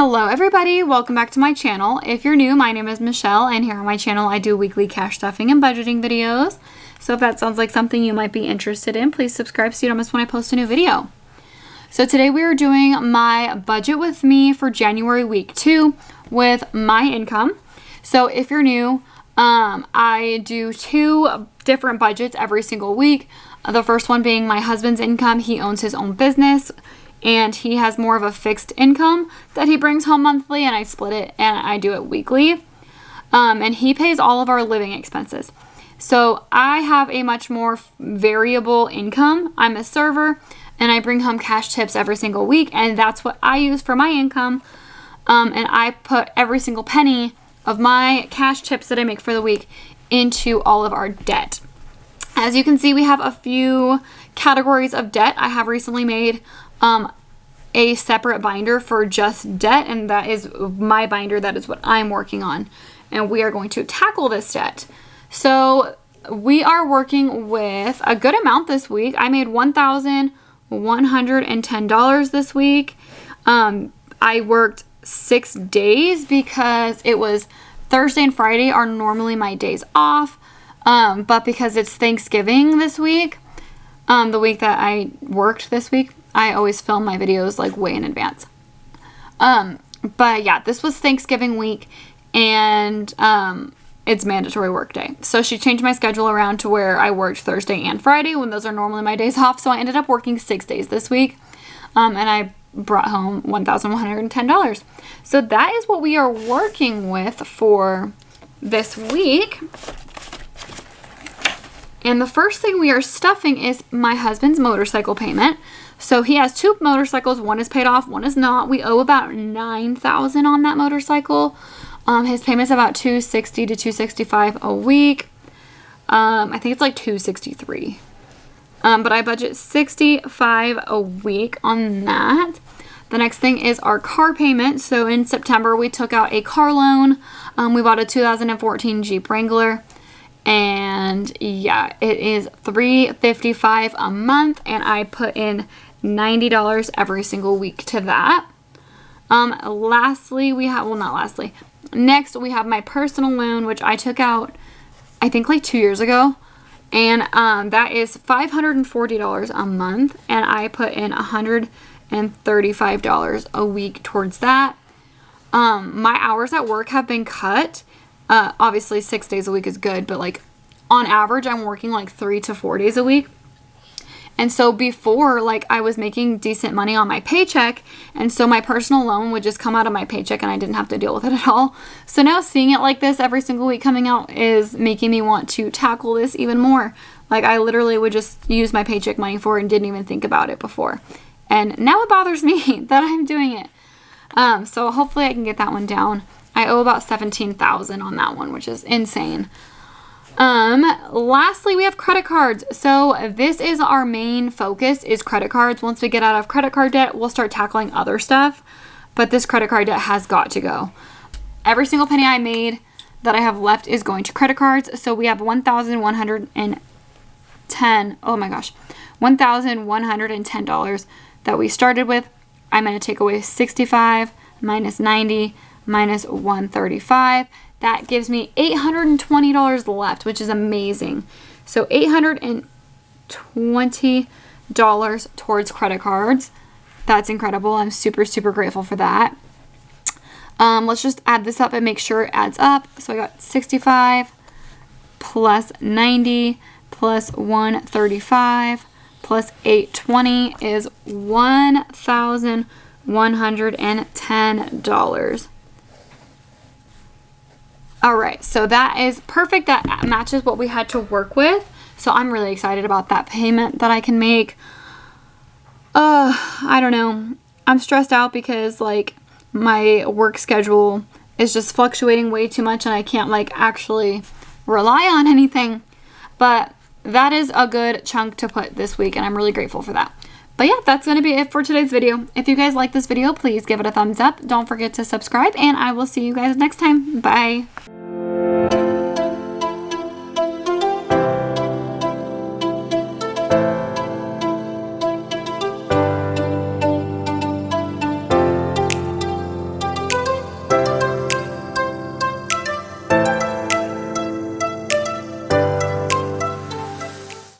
Hello everybody, welcome back to my channel. If you're new, my name is Michelle, and here on my channel I do weekly cash stuffing and budgeting videos. So if that sounds like something you might be interested in, please subscribe so you don't miss when I post a new video. So today we are doing my budget with me for January week 2 with my income. So if you're new, I do 2 different budgets every single week. The first one being my husband's income. He owns his own business and he has more of a fixed income that he brings home monthly, and I split it and I do it weekly. And he pays all of our living expenses. So I have a much more variable income. I'm a server and I bring home cash tips every single week, and that's what I use for my income. And I put every single penny of my cash tips that I make for the week into all of our debt. As you can see, we have a few categories of debt. I have recently made a separate binder for just debt, and that is my binder. That is what I'm working on, and we are going to tackle this debt. So we are working with a good amount this week. I made $1,110 this week. I worked 6 days because it was Thursday and Friday are normally my days off, but because it's Thanksgiving this week, the week that I worked this week, I always film my videos like way in advance. But yeah, this was Thanksgiving week, and it's mandatory work day. So she changed my schedule around to where I worked Thursday and Friday when those are normally my days off. So I ended up working 6 days this week, and I brought home $1,110. So that is what we are working with for this week. And the first thing we are stuffing is my husband's motorcycle payment. So he has 2 motorcycles. One is paid off, one is not. We owe about $9,000 on that motorcycle. His payment's about $260 to $265 a week. I think it's like $263. But I budget $65 a week on that. The next thing is our car payment. So in September, we took out a car loan. We bought a 2014 Jeep Wrangler. And yeah, it is $355 a month, and I put in $90 every single week to that. Lastly, next we have my personal loan, which I took out, I think like 2 years ago. And that is $540 a month, and I put in $135 a week towards that. My hours at work have been cut. Obviously 6 days a week is good, but like on average, I'm working like 3 to 4 days a week. And so before, like, I was making decent money on my paycheck, and so my personal loan would just come out of my paycheck and I didn't have to deal with it at all. So now seeing it like this every single week coming out is making me want to tackle this even more. Like, I literally would just use my paycheck money for it and didn't even think about it before. And now it bothers me that I'm doing it. So hopefully I can get that one down. I owe about $17,000 on that one, which is insane. Lastly, we have credit cards. So this is our main focus, is credit cards. Once we get out of credit card debt, we'll start tackling other stuff. But this credit card debt has got to go. Every single penny I made that I have left is going to credit cards. So we have $1,110 that we started with. I'm going to take away 65 minus 90 minus 135. That gives me $820 left, which is amazing. So $820 towards credit cards. That's incredible. I'm super, super grateful for that. Let's just add this up and make sure it adds up. So I got 65 plus 90 plus 135 plus 820 is $1,110. All right, so that is perfect. That matches what we had to work with. So I'm really excited about that payment that I can make. I don't know. I'm stressed out because like my work schedule is just fluctuating way too much and I can't like actually rely on anything. But that is a good chunk to put this week, and I'm really grateful for that. But yeah, that's going to be it for today's video. If you guys like this video, please give it a thumbs up. Don't forget to subscribe, and I will see you guys next time. Bye.